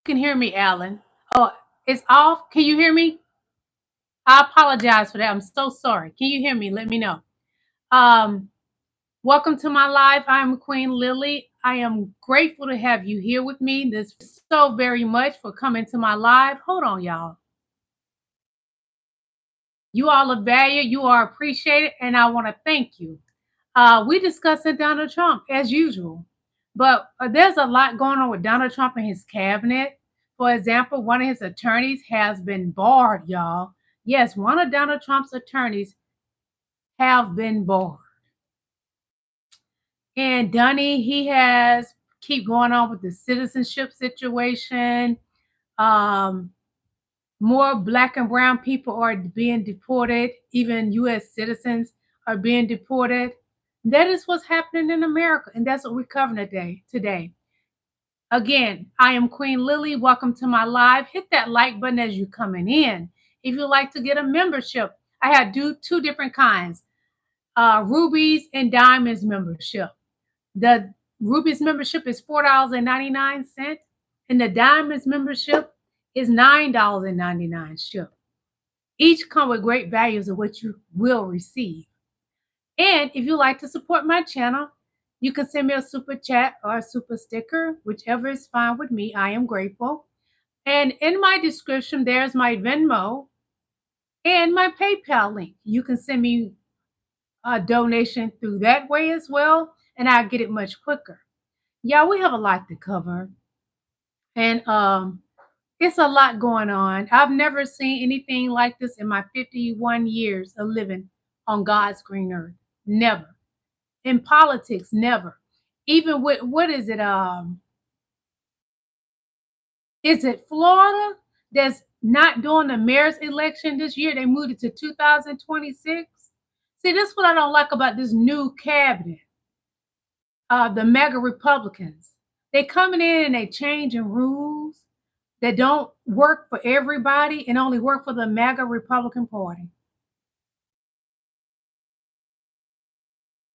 Can hear me, Alan. Oh, it's off. Can you hear me? I apologize for that. I'm so sorry. Can you hear me? Let me know. Um, Welcome to my live. I'm Queen Lillie. I am grateful to have you here with me. This so very much for coming to my live. Hold on, y'all. You all are valued. You are appreciated, and I want to thank you. We discussing Donald Trump as usual, but there's a lot going on with Donald Trump and his cabinet. For example, one of his attorneys has been barred, y'all. Yes, one of Donald Trump's attorneys have been barred. And Dunny, he has keep going on with the citizenship situation. Um, More black and brown people are being deported. Even U.S. citizens are being deported. That is what's happening in America, and that's what we're covering today. Again, I am Queen Lillie. Welcome to my live. Hit that like button as you're coming in. If you'd like to get a membership, I have two different kinds, Rubies and Diamonds membership. The Rubies membership is $4.99, and the Diamonds membership is $9.99. Each come with great values of what you will receive. And if you like to support my channel, you can send me a super chat or a super sticker, whichever is fine with me. I am grateful. And in my description, there's my Venmo and my PayPal link. You can send me a donation through that way as well, and I'll get it much quicker. Yeah, we have a lot to cover. And it's a lot going on. I've never seen anything like this in my 51 years of living on God's green earth. Never. In politics, never. Even with what is it Florida that's not doing the mayor's election this year? They moved it to 2026. See, this is what I don't like about this new cabinet. The mega Republicans. They coming in and they changing rules that don't work for everybody and only work for the MAGA Republican Party.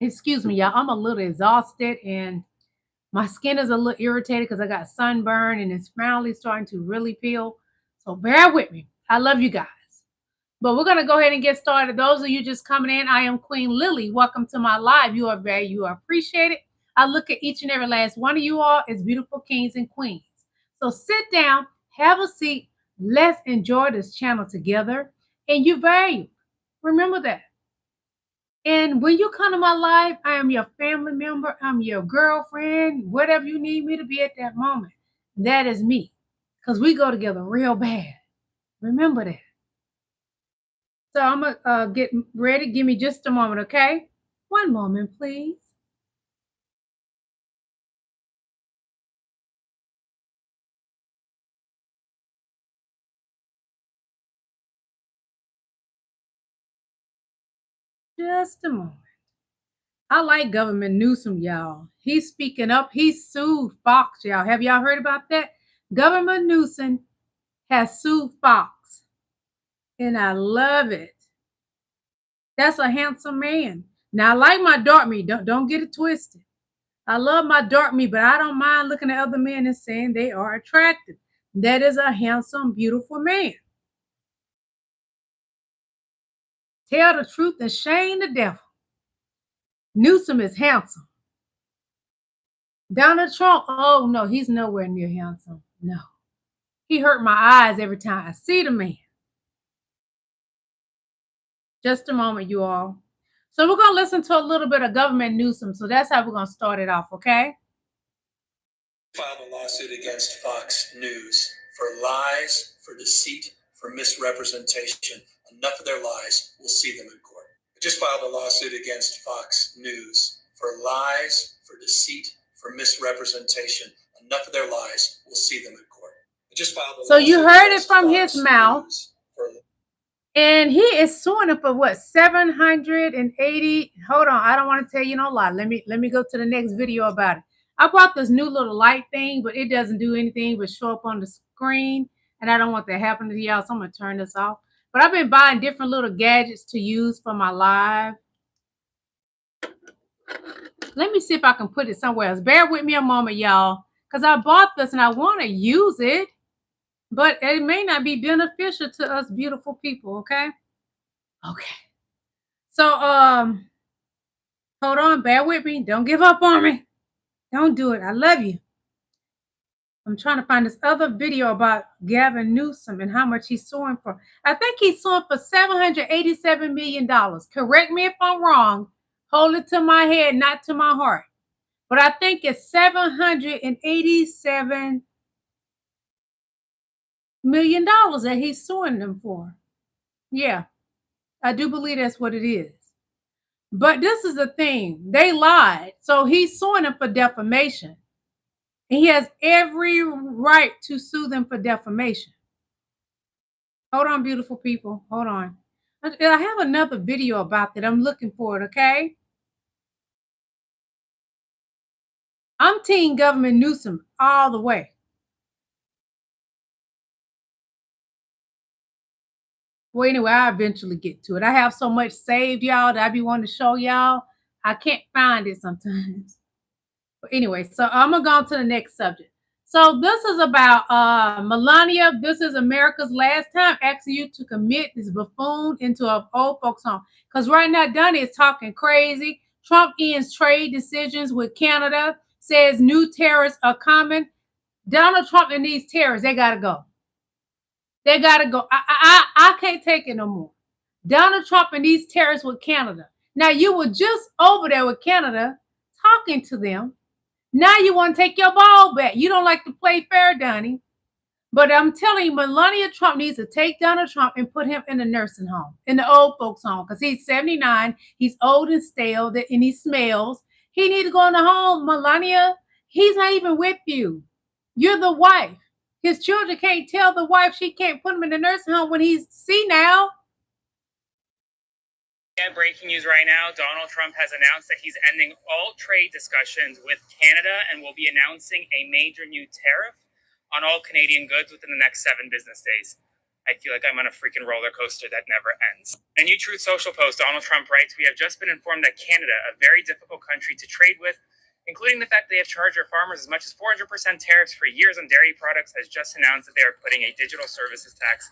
Excuse me, y'all. I'm a little exhausted and my skin is a little irritated because I got sunburn and it's finally starting to really peel. So bear with me. I love you guys. But we're going to go ahead and get started. Those of you just coming in, I am Queen Lillie. Welcome to my live. You are valued. You are appreciated. I look at each and every last one of you all as beautiful kings and queens. So sit down, have a seat. Let's enjoy this channel together. And you're valued. Remember that. And when you come to my life, I am your family member, I'm your girlfriend, whatever you need me to be at that moment. That is me. Because we go together real bad. Remember that. So I'm going to get ready. Give me just a moment, okay? One moment, please. Just a moment. I like Governor Newsom, y'all. He's speaking up. He sued Fox, y'all. Have y'all heard about that? Governor Newsom has sued Fox. And I love it. That's a handsome man. Now, I like my dark meat. Don't get it twisted. I love my dark meat, but I don't mind looking at other men and saying they are attractive. That is a handsome, beautiful man. Tell the truth and shame the devil. Newsom is handsome. Donald Trump, oh no, he's nowhere near handsome. No. He hurt my eyes every time I see the man. Just a moment, you all. So we're going to listen to a little bit of Governor Newsom. So that's how we're going to start it off, okay? Filed a lawsuit against Fox News for lies, for deceit, for misrepresentation. Enough of their lies. We'll see them in court. I just filed a lawsuit against Fox News for lies, for deceit, for misrepresentation. Enough of their lies. We'll see them in court. I just filed a So you heard it from Fox his mouth. And he is suing him for what? 780. Hold on, I don't want to tell you no lie. Let me go to the next video about it. I bought this new little light thing, but it doesn't do anything but show up on the screen. And I don't want that to happen to y'all, so I'm gonna turn this off. But I've been buying different little gadgets to use for my live. Let me see if I can put it somewhere else. Bear with me a moment, y'all, because I bought this and I want to use it. but it may not be beneficial to us beautiful people, okay? Okay. So, hold on, bear with me. Don't give up on me. Don't do it. I love you. I'm trying to find this other video about Gavin Newsom and how much he's suing for. I think he's suing for $787 million. Correct me if I'm wrong. Hold it to my head, not to my heart. But I think it's $787 million that he's suing them for. Yeah, I do believe that's what it is. But this is the thing. They lied. So he's suing them for defamation. And he has every right to sue them for defamation. Hold on, beautiful people. Hold on. I have another video about that. I'm looking for it, okay? I'm Team Government Newsom all the way. Well, anyway, I'll eventually get to it. I have so much saved, y'all, that I be wanting to show y'all. I can't find it sometimes. But anyway, so I'm going to go on to the next subject. So this is about Melania. This is America's last time asking you to commit this buffoon into an old folks home. Because right now, Donnie is talking crazy. Trump ends trade decisions with Canada, says new tariffs are coming. Donald Trump and these tariffs, they got to go. They got to go. I can't take it no more. Donald Trump and these tariffs with Canada. Now, you were just over there with Canada talking to them. Now you want to take your ball back. You don't like to play fair, Donnie. But I'm telling you, Melania Trump needs to take Donald Trump and put him in a nursing home, in the old folks home, because he's 79. He's old and stale, and he smells. He needs to go in the home, Melania. He's not even with you. You're the wife. His children can't tell the wife she can't put him in the nursing home when he's senile. Yeah, breaking news right now, Donald Trump has announced that he's ending all trade discussions with Canada and will be announcing a major new tariff on all Canadian goods within the next 7 business days. I feel like I'm on a freaking roller coaster that never ends. In a new Truth Social post, Donald Trump writes, "We have just been informed that Canada, a very difficult country to trade with, including the fact they have charged our farmers as much as 400% tariffs for years on dairy products, has just announced that they are putting a digital services tax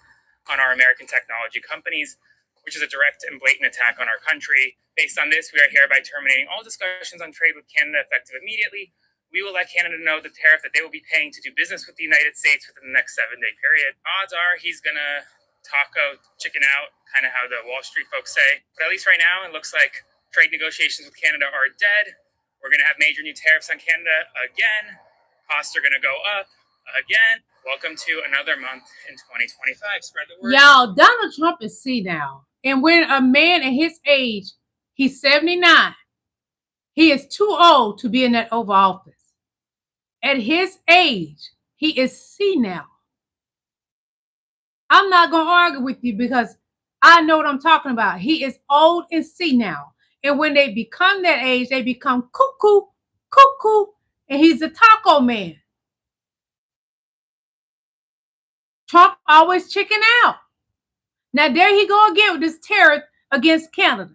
on our American technology companies, which is a direct and blatant attack on our country. Based on this, we are hereby terminating all discussions on trade with Canada effective immediately. We will let Canada know the tariff that they will be paying to do business with the United States within the next 7-day period." Odds are he's going to taco chicken out, kind of how the Wall Street folks say. But at least right now, it looks like trade negotiations with Canada are dead. We're going to have major new tariffs on Canada again. Costs are going to go up again. Welcome to another month in 2025. Spread the word. Y'all, Donald Trump is senile. And when a man at his age, he's 79, he is too old to be in that Oval Office. At his age, he is senile. I'm not going to argue with you because I know what I'm talking about. He is old and senile. And when they become that age, they become cuckoo, and he's a taco man. Trump always chicken out. Now, there he go again with this tariff against Canada.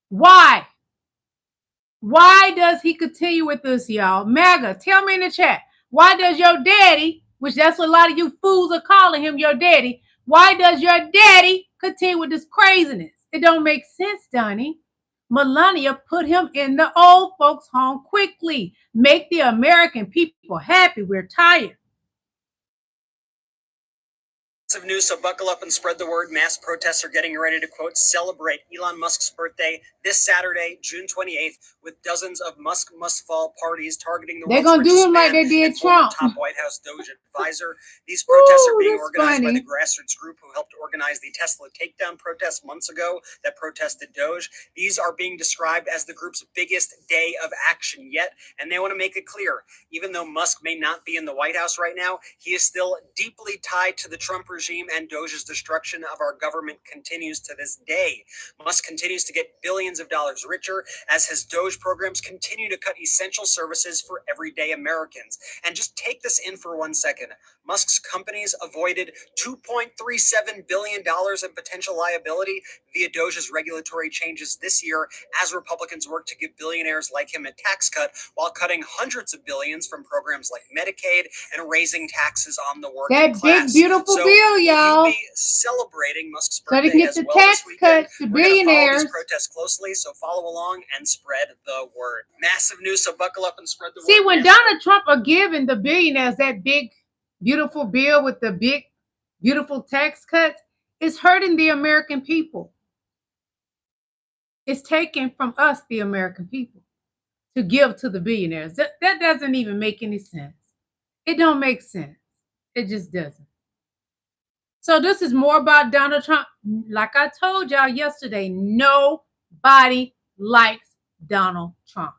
Why? Why does he continue with this, y'all? MAGA, tell me in the chat. Why does your daddy, which that's what a lot of you fools are calling him, your daddy, why does your daddy continue with this craziness? It don't make sense, Donnie. Melania put him in the old folks' home quickly. Make the American people happy. We're tired. Of news, so buckle up and spread the word. Mass protests are getting ready to, quote, celebrate Elon Musk's birthday this Saturday, June 28th, with dozens of Musk must fall parties targeting the They're going to do him like they did Trump. Top White House Doge advisor. These protests are being organized by funny. the grassroots group who helped organize the Tesla takedown protests months ago that protested Doge. These are being described as the group's biggest day of action yet, and they want to make it clear, even though Musk may not be in the White House right now, he is still deeply tied to the Trump regime, and Doge's destruction of our government continues to this day. Musk continues to get billions of dollars richer as his Doge programs continue to cut essential services for everyday Americans. And just take this in for 1 second. Musk's companies avoided $2.37 billion in potential liability via Doge's regulatory changes this year as Republicans work to give billionaires like him a tax cut while cutting hundreds of billions from programs like Medicaid and raising taxes on the working class. That big, beautiful bill, y'all. We'll be celebrating Musk's So they birthday get as the well tax this weekend. cuts to We're going to follow billionaires. these protests closely, so follow along and spread the word. Massive news, so buckle up and spread the word. See, when Donald Trump are giving the billionaires that big, beautiful bill with the big, beautiful tax cuts, it's hurting the American people. It's taken from us, the American people, to give to the billionaires. That doesn't even make any sense. It don't make sense. It just doesn't. So this is more about Donald Trump. Like I told y'all yesterday, nobody likes Donald Trump.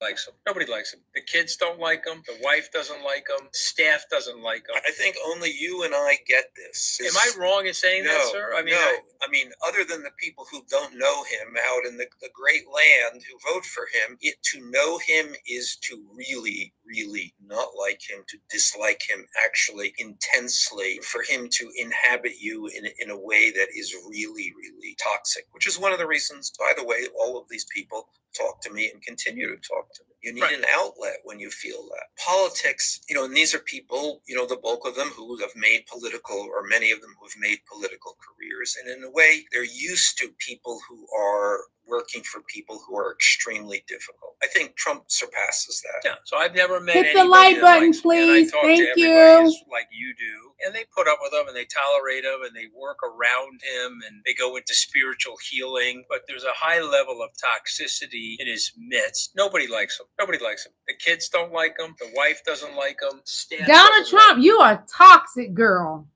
Likes him. Nobody likes him. The kids don't like him. The wife doesn't like him. Staff doesn't like him. I think only you and I get this. Am I wrong in saying that, sir? I mean, other than the people who don't know him out in the great land who vote for him, to know him is to really, really not like him, to dislike him actually intensely, for him to inhabit you in a way that is really, really toxic, which is one of the reasons, by the way, all of these people talk to me and continue to talk to me. You need an outlet when you feel that. Politics, and these are people, the bulk of them who have made political, or many of them who have made political careers. And in a way, they're used to people who are working for people who are extremely difficult. I think Trump surpasses that. Yeah, so I've never met Hit anybody the like that button, likes me, and I please. talk Thank to you. everybody like you do, and they put up with him, and they tolerate him, and they work around him, and they go into spiritual healing. But there's a high level of toxicity in his midst. Nobody likes him. Nobody likes him. The kids don't like him. The wife doesn't like him. Staff Donald doesn't Trump, like you are toxic, girl.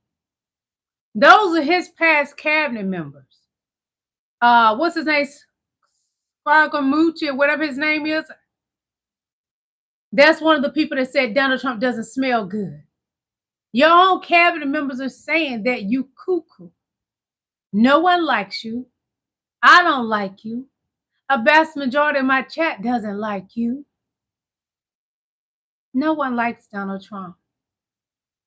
Those are his past cabinet members. What's his name? Scaramucci, whatever his name is. That's one of the people that said Donald Trump doesn't smell good. Your own cabinet members are saying that you cuckoo. No one likes you. I don't like you. A vast majority of my chat doesn't like you. No one likes Donald Trump.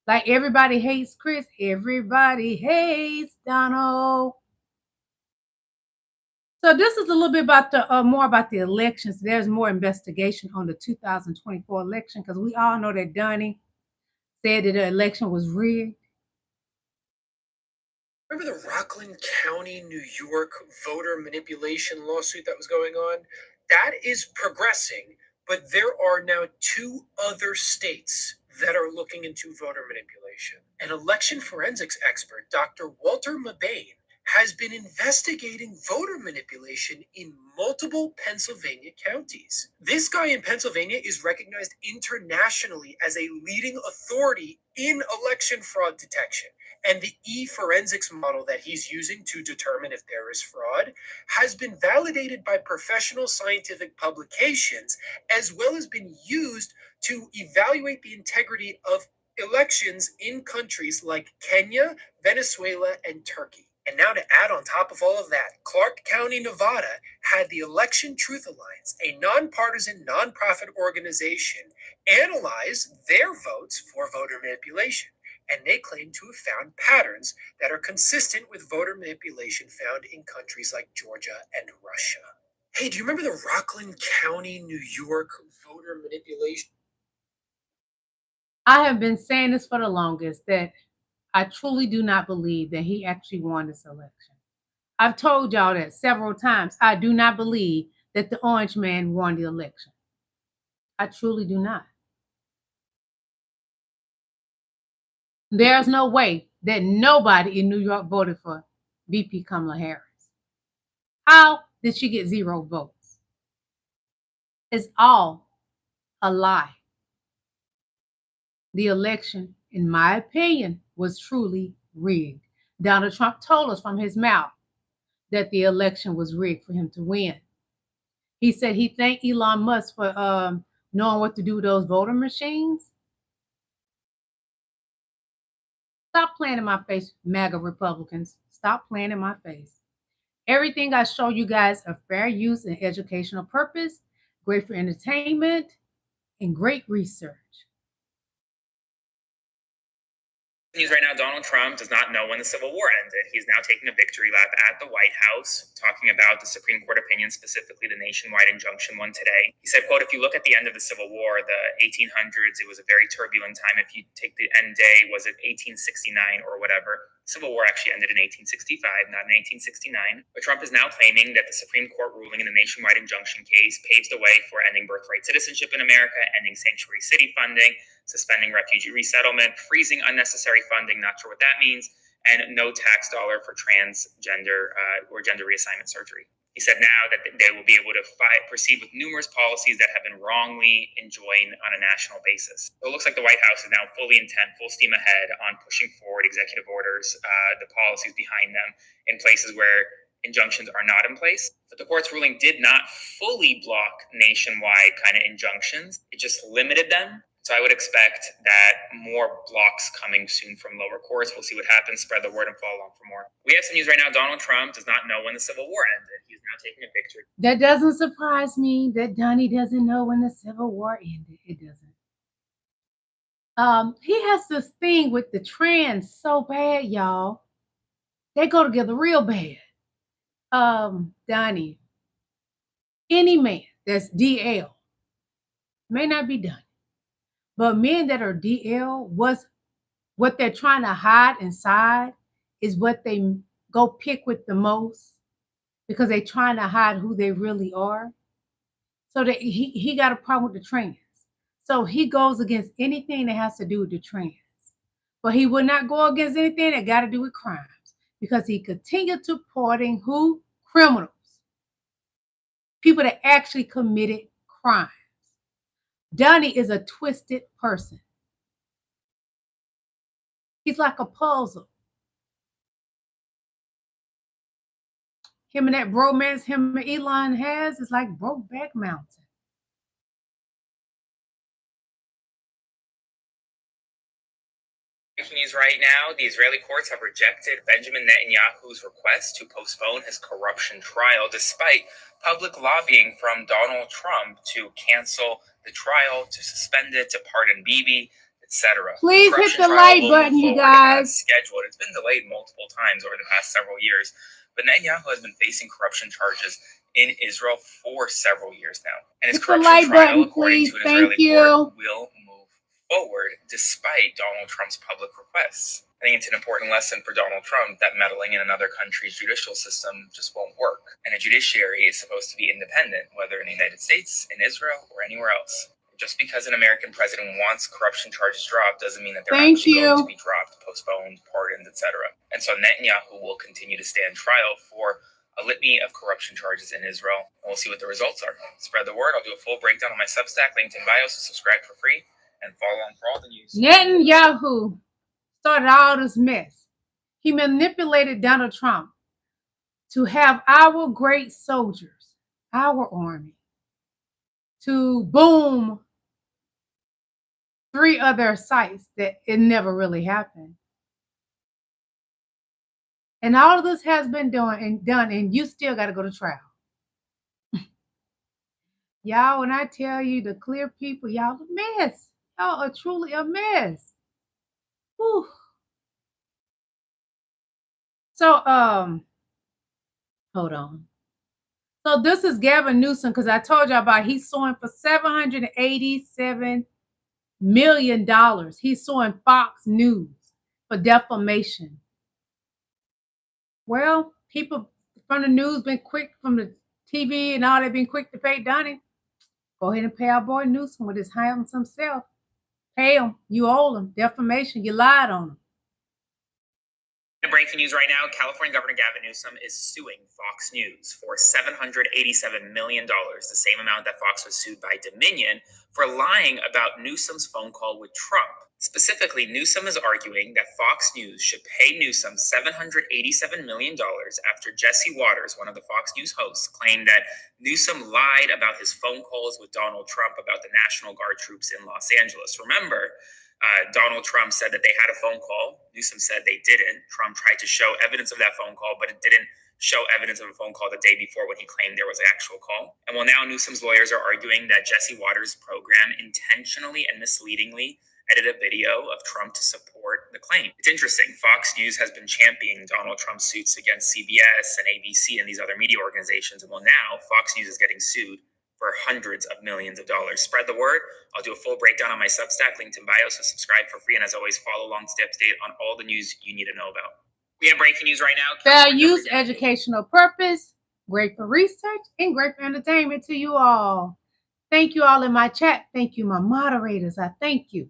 Like everybody hates Chris. Everybody hates Donald. So this is a little bit about the more about the elections. There's more investigation on the 2024 election because we all know that Donnie said that the election was rigged. Remember the Rockland County, New York voter manipulation lawsuit that was going on? That is progressing, but there are now 2 other states that are looking into voter manipulation. An election forensics expert, Dr. Walter Mabane, has been investigating voter manipulation in multiple Pennsylvania counties. This guy in Pennsylvania is recognized internationally as a leading authority in election fraud detection. And the e-forensics model that he's using to determine if there is fraud has been validated by professional scientific publications, as well as been used to evaluate the integrity of elections in countries like Kenya, Venezuela, and Turkey. And now to add on top of all of that, Clark County, Nevada had the Election Truth Alliance, a nonpartisan nonprofit organization, analyze their votes for voter manipulation. And they claim to have found patterns that are consistent with voter manipulation found in countries like Georgia and Russia. Hey, do you remember the Rockland County, New York voter manipulation? I have been saying this for the longest, that I truly do not believe that he actually won this election. I've told y'all that several times. I do not believe that the orange man won the election. I truly do not. There's no way that nobody in New York voted for VP Kamala Harris. How did she get 0 votes? It's all a lie. The election, in my opinion, was truly rigged. Donald Trump told us from his mouth that the election was rigged for him to win. He said he thanked Elon Musk for knowing what to do with those voter machines. Stop playing in my face, MAGA Republicans. Stop playing in my face. Everything I show you guys are fair use and educational purpose, great for entertainment, and great research. News right now, Donald Trump does not know when the Civil War ended. He's now taking a victory lap at the White House, talking about the Supreme Court opinion, specifically the nationwide injunction one today. He said, quote, if you look at the end of the Civil War, the 1800s, it was a very turbulent time. If you take the end day, was it 1869 or whatever? Civil War actually ended in 1865, not in 1869. But Trump is now claiming that the Supreme Court ruling in the nationwide injunction case paves the way for ending birthright citizenship in America, ending sanctuary city funding, suspending refugee resettlement, freezing unnecessary funding, not sure what that means, and no tax dollar for transgender or gender reassignment surgery. He said now that they will be able to proceed with numerous policies that have been wrongly enjoined on a national basis. So it looks like the White House is now fully intent, full steam ahead on pushing forward executive orders, the policies behind them in places where injunctions are not in place. But the court's ruling did not fully block nationwide kind of injunctions. It just limited them. So I would expect that more blocks coming soon from lower courts. We'll see what happens. Spread the word and follow along for more. We have some news right now. Donald Trump does not know when the Civil War ended. He's now taking a picture. That doesn't surprise me that Donnie doesn't know when the Civil War ended. It doesn't. He has this thing with the trans so bad, y'all. They go together real bad. Donnie, any man that's DL may not be Donnie. But men that are DL, what they're trying to hide inside is what they go pick with the most because they're trying to hide who they really are. So that he got a problem with the trans. So he goes against anything that has to do with the trans. But he will not go against anything that got to do with crimes because he continued to supporting who? Criminals. People that actually committed crimes. Donnie is a twisted person. He's like a puzzle. Him and that bromance him and Elon has is like Brokeback Mountain. Breaking news right now, the Israeli courts have rejected Benjamin Netanyahu's request to postpone his corruption trial despite public lobbying from Donald Trump to cancel the trial, to suspend it, to pardon Bibi, etc. Please hit the like button, you guys. Scheduled. It's been delayed multiple times over the past several years, but Netanyahu has been facing corruption charges in Israel for several years now. And his corruption trial, according to an Israeli court, will move forward despite Donald Trump's public requests. I think it's an important lesson for Donald Trump that meddling in another country's judicial system just won't work. And a judiciary is supposed to be independent, whether in the United States, in Israel, or anywhere else. Just because an American president wants corruption charges dropped doesn't mean that they're actually going to be dropped, postponed, pardoned, etc. And so Netanyahu will continue to stand trial for a litany of corruption charges in Israel. And we'll see what the results are. Spread the word. I'll do a full breakdown on my Substack, linked in bio, so subscribe for free and follow on for all the news. Netanyahu started all this mess. He manipulated Donald Trump to have our great soldiers, our army, to boom 3 other sites that it never really happened. And all of this has been done, and you still got to go to trial. Y'all, when I tell you the clear people, y'all a mess. Y'all are truly a mess. Whew. So, hold on. So this is Gavin Newsom, because I told y'all about he's suing for $787 million. He's suing Fox News for defamation. Well, people from the news been quick, from the TV and all, they've been quick to pay Donnie. Go ahead and pay our boy Newsom with his handsome self. Pay him. You owe him. Defamation. You lied on him. Breaking news right now, California Governor Gavin Newsom is suing Fox News for $787 million, the same amount that Fox was sued by Dominion for lying about Newsom's phone call with Trump. Specifically, Newsom is arguing that Fox News should pay Newsom $787 million after Jesse Waters, one of the Fox News hosts, claimed that Newsom lied about his phone calls with Donald Trump about the National Guard troops in Los Angeles. Remember, Donald Trump said that they had a phone call. Newsom said they didn't. Trump tried to show evidence of that phone call, but it didn't show evidence of a phone call the day before when he claimed there was an actual call. And well, now Newsom's lawyers are arguing that Jesse Waters' program intentionally and misleadingly edited video of Trump to support the claim. It's interesting. Fox News has been championing Donald Trump's suits against CBS and ABC and these other media organizations. And well, now Fox News is getting sued for hundreds of millions of dollars. Spread the word. I'll do a full breakdown on my Substack, linked in bio, so subscribe for free. And as always, follow along to stay up to date on all the news you need to know about. We have breaking news right now. Fair use, educational purpose, great for research, and great for entertainment to you all. Thank you all in my chat. Thank you, my moderators. I thank you.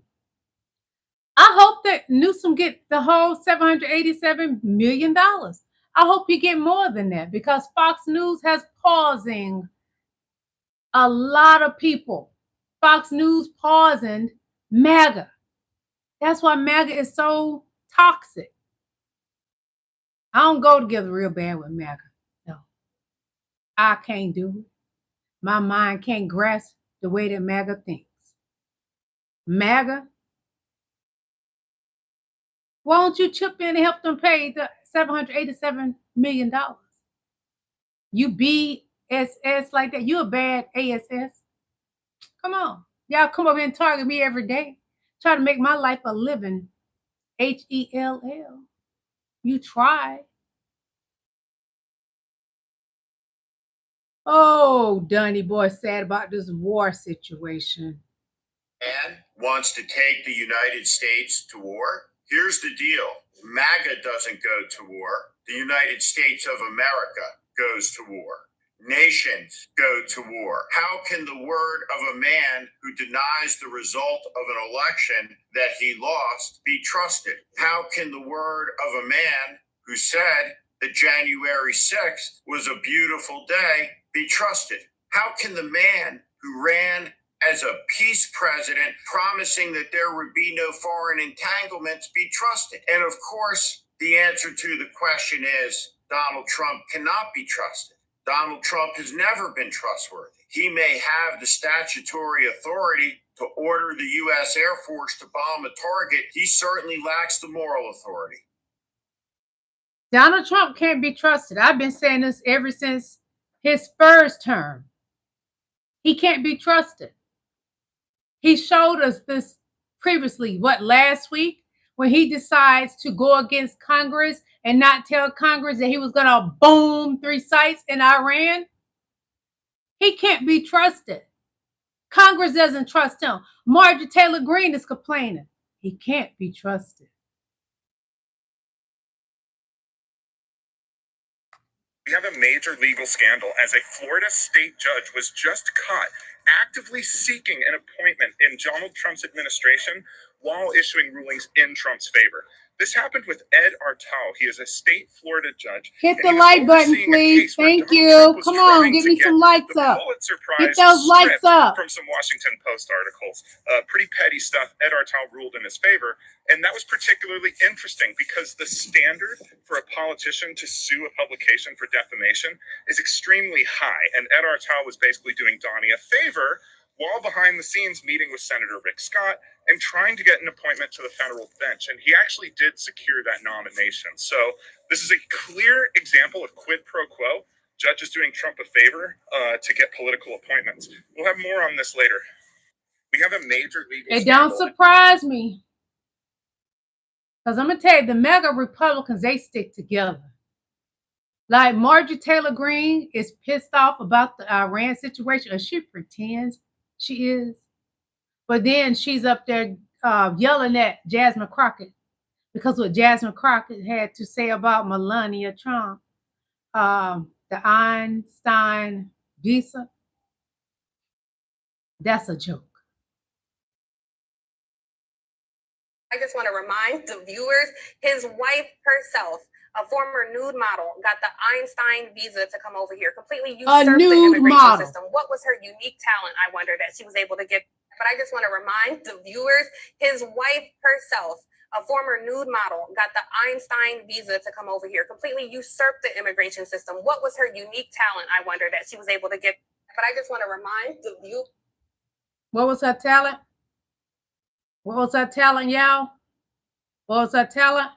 I hope that Newsom get the whole $787 million. I hope he get more than that, because Fox News has pausing a lot of people. Fox News pausing MAGA. That's why MAGA is so toxic. I don't go together real bad with MAGA. No. I can't do it. My mind can't grasp the way that MAGA thinks. MAGA, why don't you chip in and help them pay the $787 million? You BSS like that. You a bad ASS. Come on. Y'all come over here and target me every day. Try to make my life a living. HELL. You try. Oh, Donnie boy sad about this war situation. And wants to take the United States to war? Here's the deal. MAGA doesn't go to war. The United States of America goes to war. Nations go to war. How can the word of a man who denies the result of an election that he lost be trusted? How can the word of a man who said that January 6th was a beautiful day be trusted? How can the man who ran as a peace president promising that there would be no foreign entanglements be trusted? And of course, the answer to the question is Donald Trump cannot be trusted. Donald Trump has never been trustworthy. He may have the statutory authority to order the U.S. Air Force to bomb a target. He certainly lacks the moral authority. Donald Trump can't be trusted. I've been saying this ever since his first term. He can't be trusted. He showed us this previously, last week, when he decides to go against Congress and not tell Congress that he was going to boom 3 sites in Iran. He can't be trusted. Congress doesn't trust him. Marjorie Taylor Greene is complaining. He can't be trusted. We have a major legal scandal as a Florida state judge was just caught actively seeking an appointment in Donald Trump's administration while issuing rulings in Trump's favor. This happened with Ed Artau. He is a state Florida judge. Hit the like button, please. Thank you. Come on, give me some likes up. Get those likes up. From some Washington Post articles. Pretty petty stuff. Ed Artau ruled in his favor. And that was particularly interesting because the standard for a politician to sue a publication for defamation is extremely high. And Ed Artau was basically doing Donnie a favor while behind the scenes meeting with Senator Rick Scott and trying to get an appointment to the federal bench. And he actually did secure that nomination. So this is a clear example of quid pro quo. Judges doing Trump a favor to get political appointments. We'll have more on this later. We have a major legal It don't surprise me. Because I'm going to tell you, the MAGA Republicans, they stick together. Like Marjorie Taylor Greene is pissed off about the Iran situation, or she pretends she is. But then she's up there yelling at Jasmine Crockett because what Jasmine Crockett had to say about Melania Trump, the Einstein visa, that's a joke. I just want to remind the viewers, his wife herself, a former nude model, got the Einstein visa to come over here, completely usurped the immigration system. What was her unique talent, I wonder, that she was able to get? But I just want to remind the viewers, his wife herself, a former nude model, got the Einstein visa to come over here, completely usurped the immigration system. What was her unique talent, I wonder, that she was able to get? But I just want to remind the viewers. What was her talent? What was her talent, y'all? What was her talent?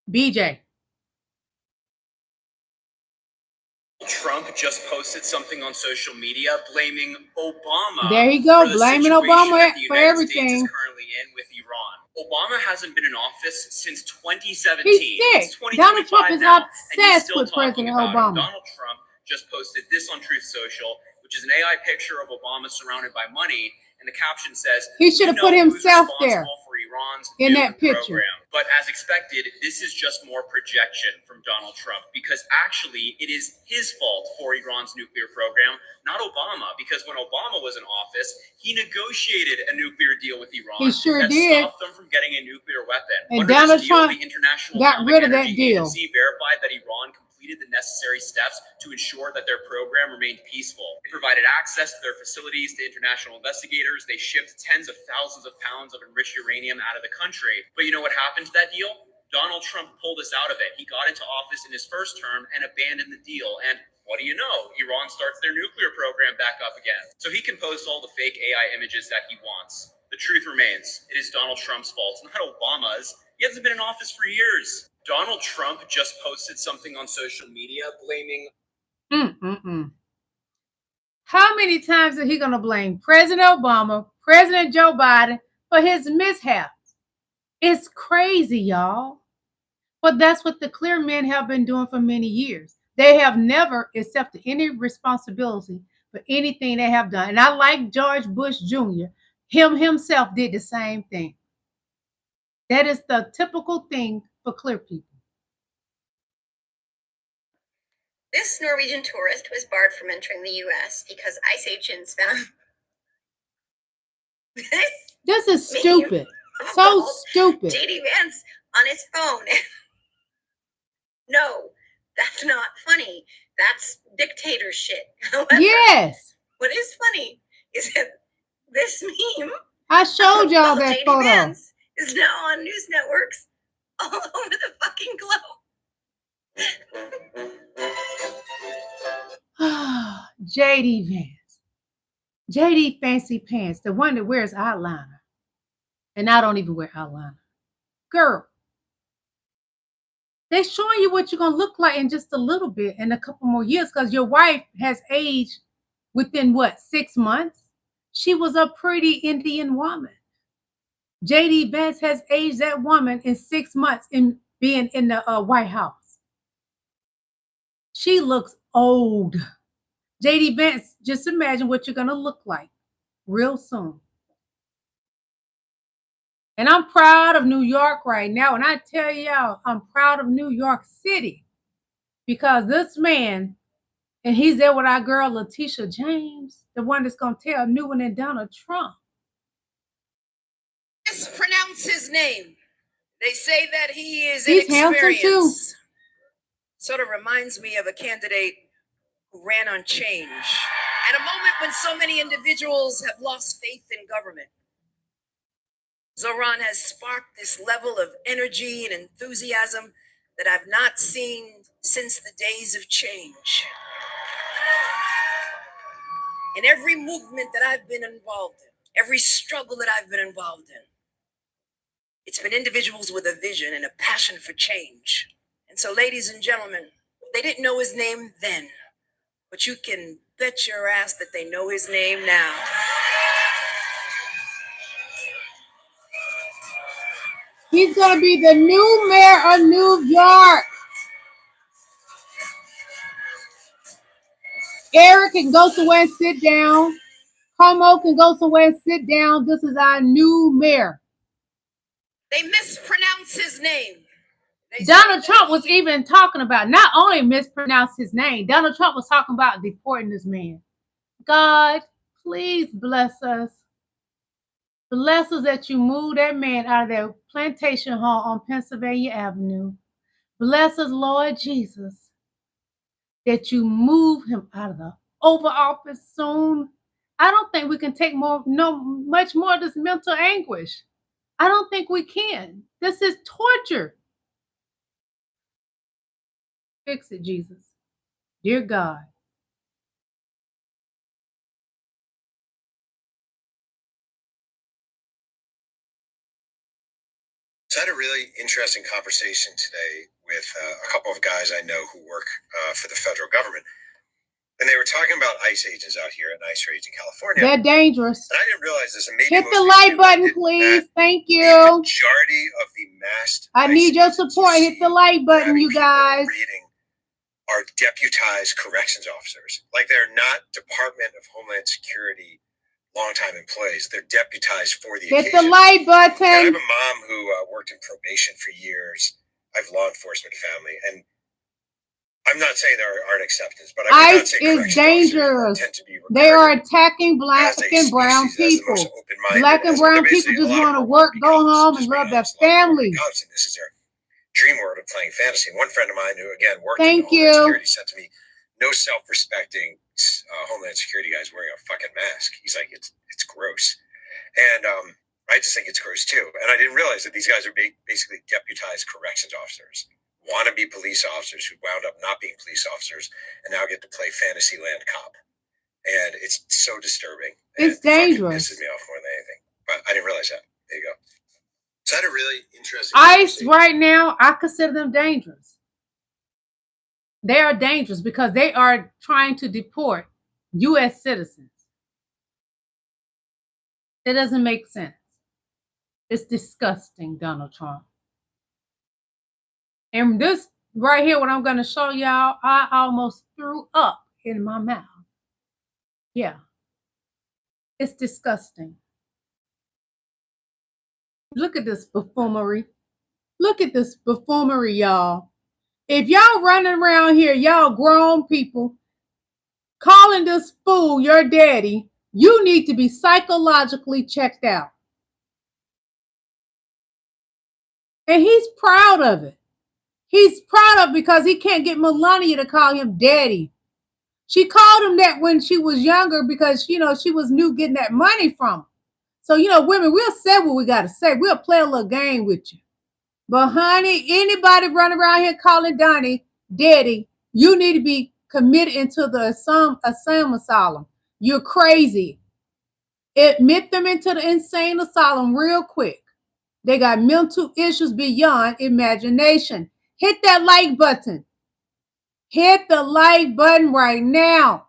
BJ. Trump just posted something on social media blaming Obama. There you go, for the blaming situation Obama that the for United everything. States is currently in with Iran. Obama hasn't been in office since 2017. He's sick. It's Donald Trump is now, obsessed with President Obama. Donald Trump just posted this on Truth Social, which is an AI picture of Obama surrounded by money, and the caption says, he should have put himself there for Iran's in that picture. Program. But as expected, this is just more projection from Donald Trump, because actually it is his fault for Iran's nuclear program, not Obama, because when Obama was in office, he negotiated a nuclear deal with Iran that stopped them from getting a nuclear weapon. And Under Donald this deal, Trump the International got Atomic rid of Energy that deal. Agency verified that Iran completed the necessary steps to ensure that their program remained peaceful. They provided access to their facilities to international investigators. They shipped tens of thousands of pounds of enriched uranium out of the country. But you know what happened to that deal? Donald Trump pulled us out of it. He got into office in his first term and abandoned the deal. And what do you know? Iran starts their nuclear program back up again. So he can post all the fake AI images that he wants. The truth remains, it is Donald Trump's fault, not Obama's. He hasn't been in office for years. Donald Trump just posted something on social media blaming... How many times is he going to blame President Obama, President Joe Biden for his mishaps? It's crazy, y'all. But that's what the clear men have been doing for many years. They have never accepted any responsibility for anything they have done. And I like George Bush Jr. Himself did the same thing. That is the typical thing for clear people. This Norwegian tourist was barred from entering the U.S. because ice agents found this is stupid. So stupid. JDVance on his phone. No, that's not funny. That's dictator shit. However, yes. What is funny is that this meme I showed y'all that photo. JDVance is now on news networks all over the fucking globe. JDVance. JD Fancy Pants, the one that wears eyeliner. And I don't even wear eyeliner. Girl, they're showing you what you're going to look like in just a little bit in a couple more years, because your wife has aged within, what, 6 months? She was a pretty Indian woman. JD Vance has aged that woman in 6 months in being in the White House. She looks old. JD Vance, just imagine what you're going to look like real soon. And I'm proud of New York right now. And I tell y'all, I'm proud of New York City, because this man, and he's there with our girl, Letitia James, the one that's going to tell Newsom and Donald Trump. Mispronounce his name. They say that he is He's handsome too. Sort of reminds me of a candidate who ran on change at a moment when so many individuals have lost faith in government. Zoran has sparked this level of energy and enthusiasm that I've not seen since the days of change. In every movement that I've been involved in, every struggle that I've been involved in, it's been individuals with a vision and a passion for change. And so, ladies and gentlemen, they didn't know his name then, but you can bet your ass that they know his name now. He's going to be the new mayor of New York. Eric can go somewhere and sit down. Como can go somewhere and sit down. This is our new mayor. They mispronounce his name. Donald Trump was even talking about, not only mispronounced his name, Donald Trump was talking about deporting this man. God, please bless us. Bless us that you move that man out of that plantation home on Pennsylvania Avenue. Bless us, Lord Jesus, that you move him out of the Oval Office soon. I don't think we can take much more of this mental anguish. I don't think we can. This is torture. Fix it, Jesus. Dear God. So I had a really interesting conversation today with a couple of guys I know who work for the federal government. And they were talking about ICE agents out here at ICE raids in California. They're dangerous. And I didn't realize this. And maybe hit the like button, please. Thank you. The majority of the masked I need your support. Hit the like button, you guys. Are deputized corrections officers. Like, they're not Department of Homeland Security longtime employees. They're deputized for the occasion. Hit the like button. And I have a mom who worked in probation for years. I have law enforcement family, and I'm not saying there aren't exceptions, but I would not say ICE is dangerous. They are attacking black and brown people. Black and brown people just want to work, go home, and love their families. And this is their dream world of playing fantasy. And one friend of mine who, again, worked in Homeland Security said to me, no self-respecting Homeland Security guys wearing a fucking mask. He's like, it's gross. And I just think it's gross too. And I didn't realize that these guys are basically deputized corrections officers. Wannabe police officers who wound up not being police officers and now get to play Fantasyland cop. And it's so disturbing. It's dangerous. It pisses me off more than anything. But I didn't realize that. There you go. So I had a really interesting ICE right now, I consider them dangerous. They are dangerous because they are trying to deport U.S. citizens. It doesn't make sense. It's disgusting, Donald Trump. And this right here, what I'm going to show y'all, I almost threw up in my mouth. Yeah. It's disgusting. Look at this buffoonery. Look at this buffoonery, y'all. If y'all running around here, y'all grown people, calling this fool your daddy, you need to be psychologically checked out. And he's proud of it. He's proud of it because he can't get Melania to call him daddy. She called him that when she was younger because, you know, she was new getting that money from him. So, you know, women, we'll say what we got to say. We'll play a little game with you. But, honey, anybody running around here calling Donnie daddy, you need to be committed into the asylum. You're crazy. Admit them into the insane asylum real quick. They got mental issues beyond imagination. Hit that like button. Hit the like button right now.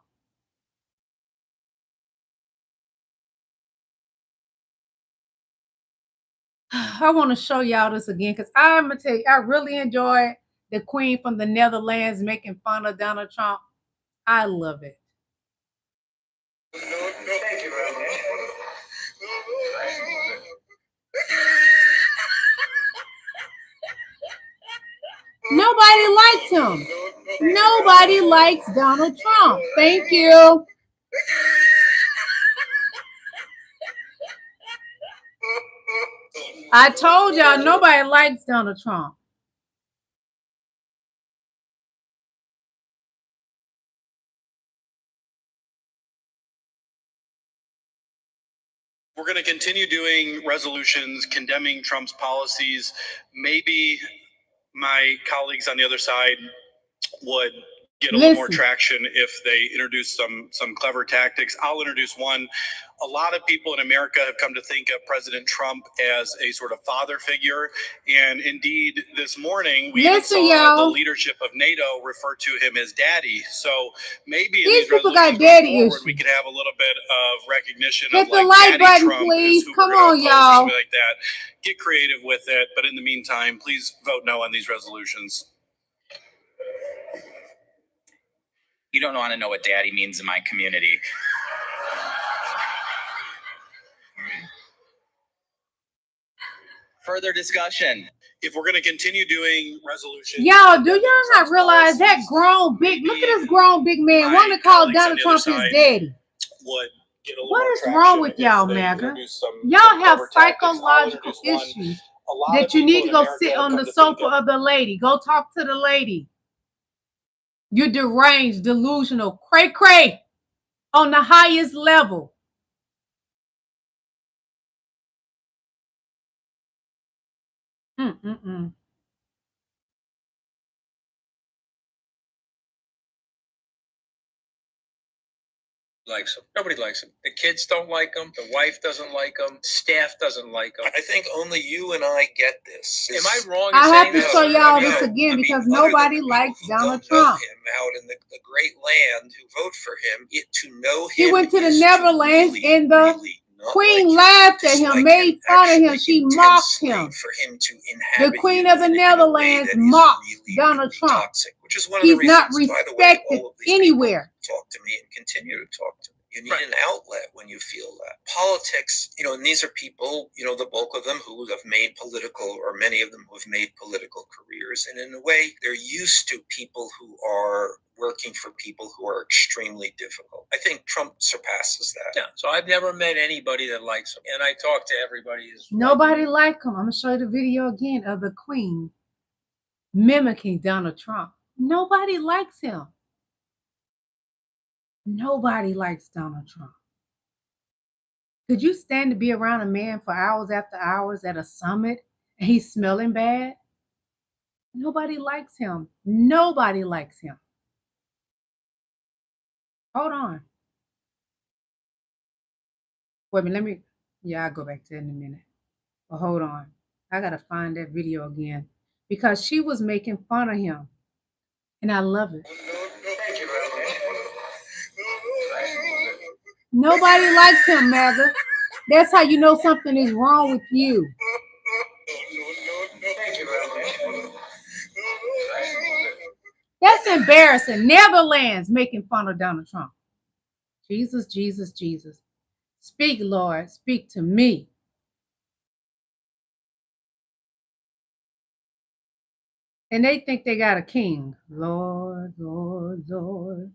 I want to show y'all this again because I'm going to tell you, I really enjoy the Queen from the Netherlands making fun of Donald Trump. I love it. Thank you very much. Nobody likes him. Nobody likes Donald Trump. Thank you. I told y'all nobody likes Donald Trump. We're going to continue doing resolutions condemning Trump's policies. Maybe my colleagues on the other side would get a little more traction if they introduce some clever tactics. I'll introduce one. A lot of people in America have come to think of President Trump as a sort of father figure. And indeed, this morning, we even saw the leadership of NATO refer to him as daddy. So maybe in these people got daddy issues. We could have a little bit of recognition Hit of the like button, Trump please. Come on, y'all. Something like that. Get creative with it. But in the meantime, please vote no on these resolutions. You don't want to know what daddy means in my community. Further discussion. If we're going to continue doing resolutions, y'all, do y'all not realize that grown big? Look at this grown big man want to call Donald Trump his daddy. What is wrong with y'all, MAGA? Y'all have psychological issues that you need to go sit on the sofa of the lady. Go talk to the lady. You're deranged, delusional, cray-cray on the highest level. Likes him. Nobody likes him. The kids don't like him. The wife doesn't like him. Staff doesn't like him. I think only you and I get this. Am I wrong? I have to saying show that? y'all this again because nobody likes Donald Trump. Him out in the great land who vote for him, to know him. He went to the Netherlands and the Queen laughed at him, made fun of him. She mocked him. For him to inhabit the Queen of the Netherlands mocked Donald Trump. Toxic, which is one He's of the reasons, not respected anywhere. Talk to me and continue to talk to me. You need an outlet when you feel that. Politics, and these are people, the bulk of them who have made political, or many of them who have made political careers. And in a way, they're used to people who are working for people who are extremely difficult. I think Trump surpasses that. Yeah. So I've never met anybody that likes him. And I talk to everybody. Nobody liked him. I'm going to show you the video again of the Queen mimicking Donald Trump. Nobody likes him. Nobody likes Donald Trump. Could you stand to be around a man for hours after hours at a summit and he's smelling bad? Nobody likes him. Nobody likes him. Hold on. Wait a minute, I'll go back to that in a minute. But hold on. I got to find that video again because she was making fun of him. And I love it. Nobody likes him, MAGA. That's how you know something is wrong with you. That's embarrassing. Netherlands making fun of Donald Trump. Jesus, Jesus, Jesus. Speak, Lord. Speak to me. And they think they got a king. Lord, Lord, Lord.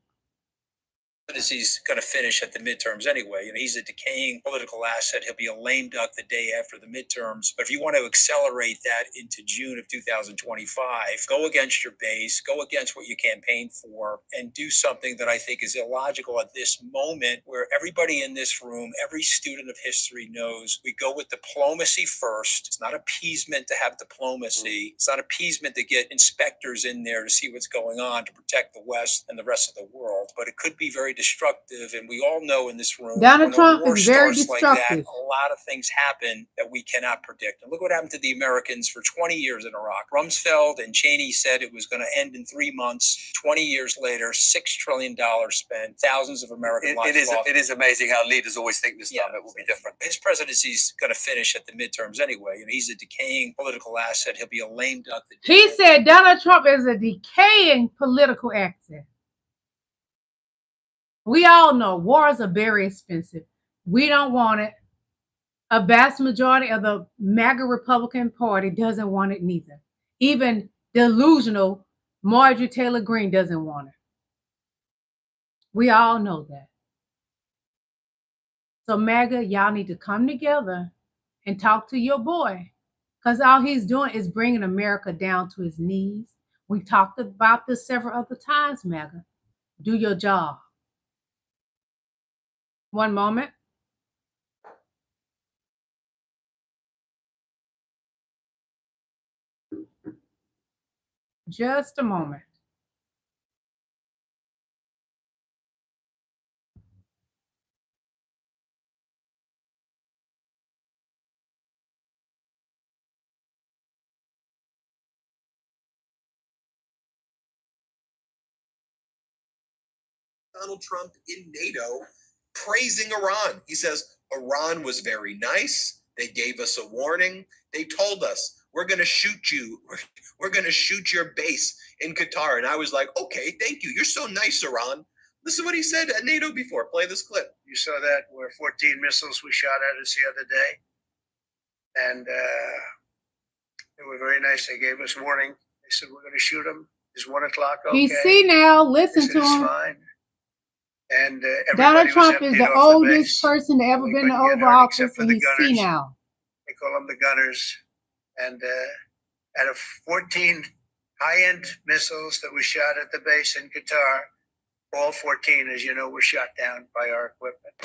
He's going to finish at the midterms anyway. He's a decaying political asset. He'll be a lame duck the day after the midterms. But if you want to accelerate that into June of 2025, go against your base, go against what you campaigned for, and do something that I think is illogical at this moment, where everybody in this room, every student of history knows we go with diplomacy first. It's not appeasement to have diplomacy. It's not appeasement to get inspectors in there to see what's going on to protect the West and the rest of the world. But it could be very destructive, and we all know in this room, Donald Trump is very destructive. Like that, a lot of things happen that we cannot predict. And look what happened to the Americans for 20 years in Iraq. Rumsfeld and Cheney said it was going to end in 3 months. 20 years later, $6 trillion spent, thousands of American lives lost. It is amazing how leaders always think this time it will be different. His presidency is going to finish at the midterms anyway. He's a decaying political asset. He'll be a lame duck. He said Donald Trump is a decaying political asset. We all know wars are very expensive. We don't want it. A vast majority of the MAGA Republican Party doesn't want it neither. Even delusional Marjorie Taylor Greene doesn't want it. We all know that. So MAGA, y'all need to come together and talk to your boy, because all he's doing is bringing America down to his knees. We talked about this several other times, MAGA. Do your job. One moment. Just a moment. Donald Trump in NATO praising Iran. He says, Iran was very nice. They gave us a warning. They told us, we're going to shoot you. We're going to shoot your base in Qatar. And I was like, okay, thank you. You're so nice, Iran. Listen to what he said at NATO before. Play this clip. You saw that where 14 missiles we shot at us the other day. And they were very nice. They gave us warning. They said, we're going to shoot them. It's 1 o'clock. Okay. You see now, listen to him. Fine. And Donald Trump is the oldest person to ever been in the Oval Office, and he's senile. They call them the gunners. And out of 14 high-end missiles that we shot at the base in Qatar, all 14, as you know, were shot down by our equipment.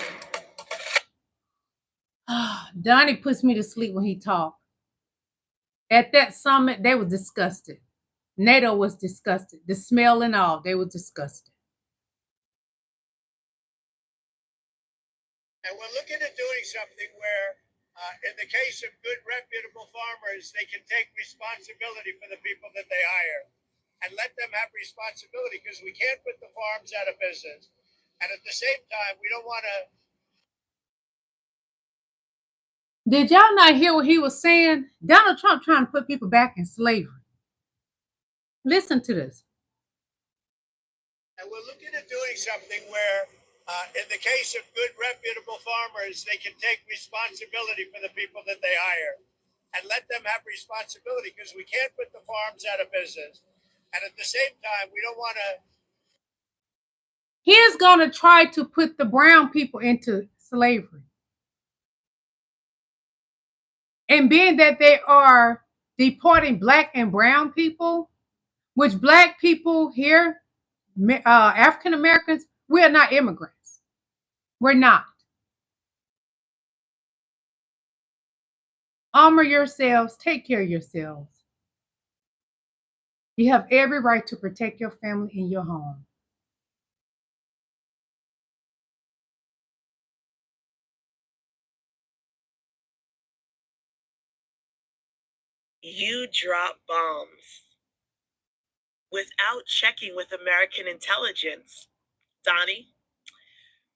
Donnie puts me to sleep when he talks. At that summit, they were disgusted. NATO was disgusted. The smell and all, they were disgusted. And we're looking at doing something where, in the case of good, reputable farmers, they can take responsibility for the people that they hire and let them have responsibility, because we can't put the farms out of business. And at the same time, we don't want to. Did y'all not hear what he was saying? Donald Trump trying to put people back in slavery. Listen to this. And we're looking at doing something where, in the case of good, reputable farmers, they can take responsibility for the people that they hire and let them have responsibility, because we can't put the farms out of business. And at the same time, we don't want to. He's going to try to put the brown people into slavery. And being that they are deporting black and brown people, which black people here, African Americans, we are not immigrants. We're not. Armor yourselves. Take care of yourselves. You have every right to protect your family and your home. You drop bombs without checking with American intelligence, Donnie,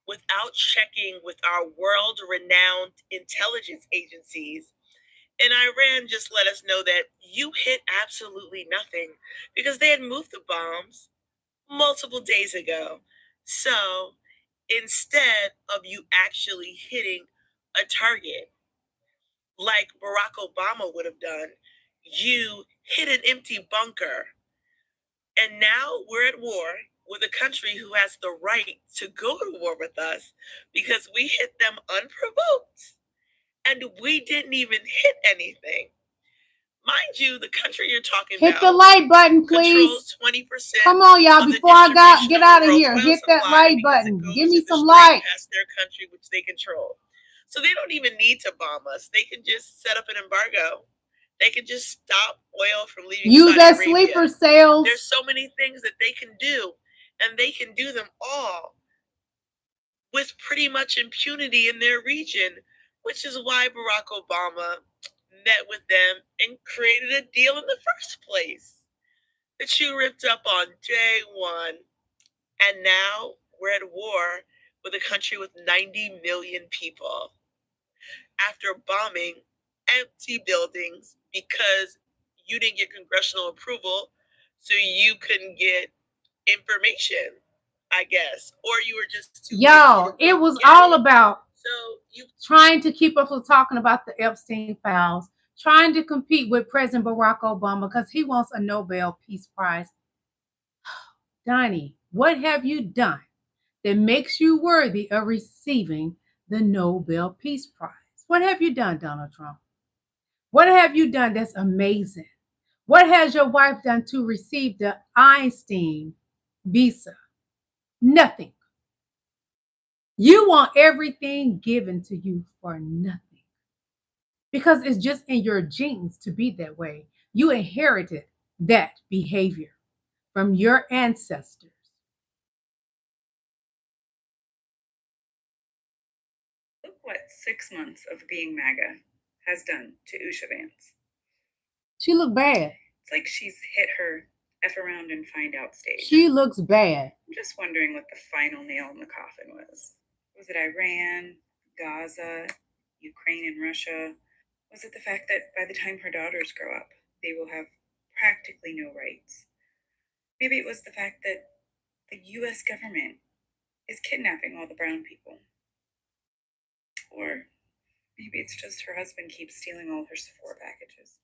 without checking with our world-renowned intelligence agencies. And Iran just let us know that you hit absolutely nothing because they had moved the bombs multiple days ago. So instead of you actually hitting a target like Barack Obama would have done, you hit an empty bunker. And now we're at war with a country who has the right to go to war with us because we hit them unprovoked. And we didn't even hit anything. Mind you, the country you're talking about. Hit the like button, please. 20%. Come on, y'all. Before I get out of here, hit that like button. Give me some likes. Past their country, which they control. So they don't even need to bomb us. They can just set up an embargo. They can just stop oil from leaving. Use that sleeper cells. There's so many things that they can do, and they can do them all with pretty much impunity in their region, which is why Barack Obama met with them and created a deal in the first place that you ripped up on day one. And now we're at war with a country with 90 million people after bombing empty buildings because you didn't get congressional approval, so you couldn't get information, I guess, or you were just too. Y'all, it was all about trying to keep us from talking about the Epstein files, trying to compete with President Barack Obama because he wants a Nobel Peace Prize. Donnie, what have you done that makes you worthy of receiving the Nobel Peace Prize? What have you done, Donald Trump? What have you done that's amazing? What has your wife done to receive the Einstein visa? Nothing. You want everything given to you for nothing. Because it's just in your genes to be that way. You inherited that behavior from your ancestors. Look what 6 months of being MAGA has done to jdvance. She looked bad. It's like she's hit her F around and find out stage. She looks bad. I'm just wondering what the final nail in the coffin was. Was it Iran, Gaza, Ukraine, and Russia? Was it the fact that by the time her daughters grow up, they will have practically no rights? Maybe it was the fact that the U.S. government is kidnapping all the brown people. Or maybe it's just her husband keeps stealing all her Sephora packages.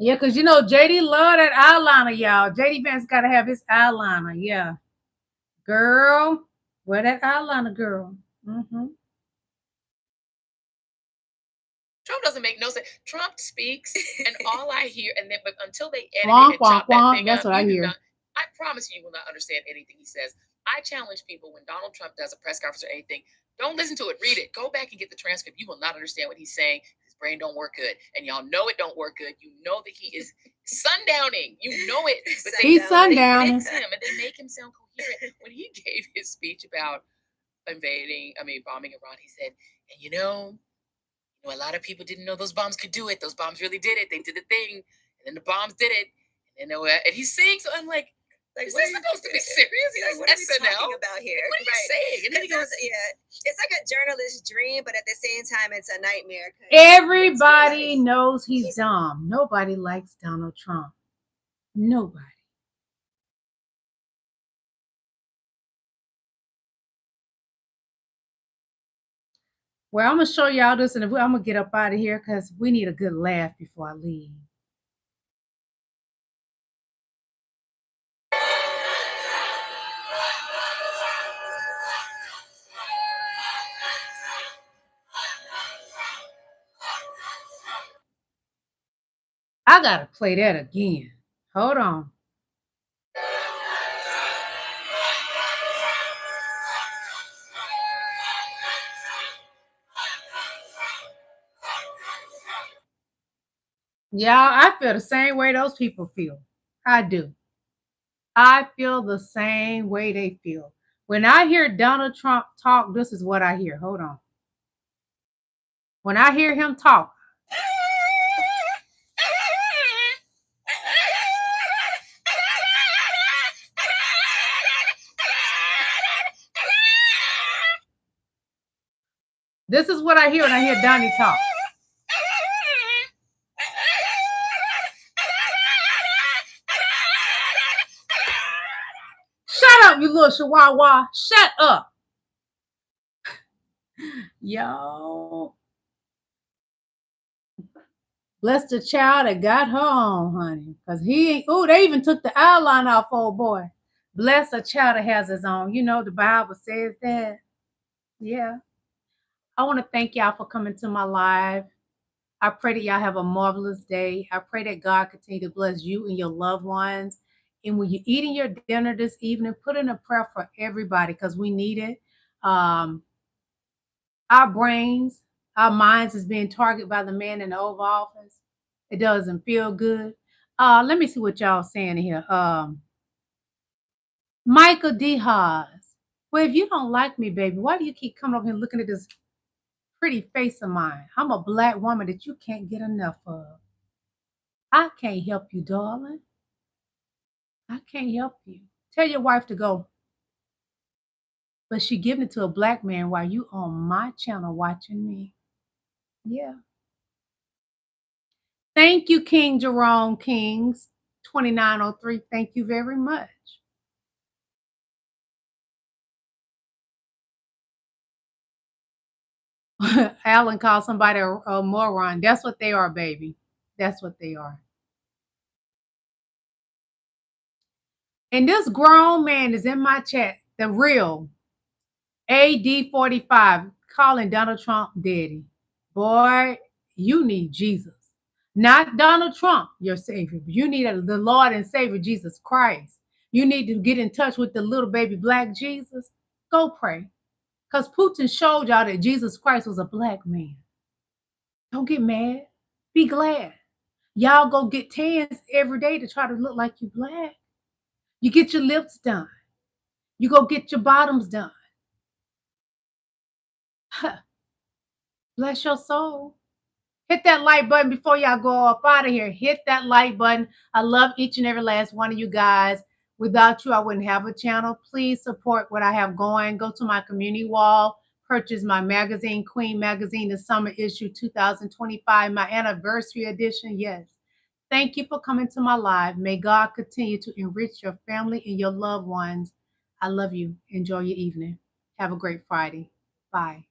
Yeah, because, you know, JD love that eyeliner, y'all. jdvance got to have his eyeliner, yeah. Girl, wear that eyeliner, girl. Mm-hmm. Trump doesn't make no sense. Trump speaks, and all I hear, and then but until they edit it and chop that thing that's up, what I hear. I promise you will not understand anything he says. I challenge people when Donald Trump does a press conference or anything, don't listen to it, read it. Go back and get the transcript. You will not understand what he's saying. His brain don't work good. And y'all know it don't work good. You know that he is sundowning. You know it. But he's sundowning. They fix him and they make him sound coherent. When he gave his speech about bombing Iran, he said, and you know, a lot of people didn't know those bombs could do it. Those bombs really did it. They did the thing, and then the bombs did it. And then and he's saying, so I'm like, is this supposed to be serious? Like, what are we talking about here? What are you saying? And then he goes, it's like a journalist's dream, but at the same time, it's a nightmare. Everybody knows he's dumb. Nobody likes Donald Trump. Nobody. Well, I'm going to show y'all this, and I'm going to get up out of here because we need a good laugh before I leave. I got to play that again. Hold on. Y'all, I feel the same way those people feel. I do. I feel the same way they feel. When I hear Donald Trump talk, this is what I hear. Hold on. When I hear him talk, this is what I hear when I hear Donnie talk. Shut up, you little chihuahua. Shut up. Yo. Bless the child that got her on, honey. Because he ain't, they even took the outline off, old boy. Bless a child that has his own. You know, the Bible says that. Yeah. I want to thank y'all for coming to my live. I pray that y'all have a marvelous day. I pray that God continue to bless you and your loved ones. And when you're eating your dinner this evening, put in a prayer for everybody because we need it. Our brains, our minds is being targeted by the man in the Oval Office. It doesn't feel good. Let me see what y'all saying here. Michael D. Haas. Well, if you don't like me, baby, why do you keep coming over here looking at this pretty face of mine? I'm a black woman that you can't get enough of. I can't help you, darling. I can't help you. Tell your wife to go. But she giving it to a black man while you on my channel watching me. Yeah. Thank you, King Jerome Kings 2903. Thank you very much. Alan called somebody a moron. That's what they are, baby. That's what they are. And this grown man is in my chat, the real AD45, calling Donald Trump daddy. Boy, you need Jesus. Not Donald Trump, your savior. You need the Lord and Savior, Jesus Christ. You need to get in touch with the little baby black Jesus. Go pray. Because Putin showed y'all that Jesus Christ was a black man. Don't get mad. Be glad. Y'all go get tans every day to try to look like you black. You get your lips done. You go get your bottoms done. Huh. Bless your soul. Hit that like button before y'all go up out of here. Hit that like button. I love each and every last one of you guys. Without you, I wouldn't have a channel. Please support what I have going. Go to my community wall. Purchase my magazine, Queen Magazine, the summer issue 2025, my anniversary edition. Yes. Thank you for coming to my live. May God continue to enrich your family and your loved ones. I love you. Enjoy your evening. Have a great Friday. Bye.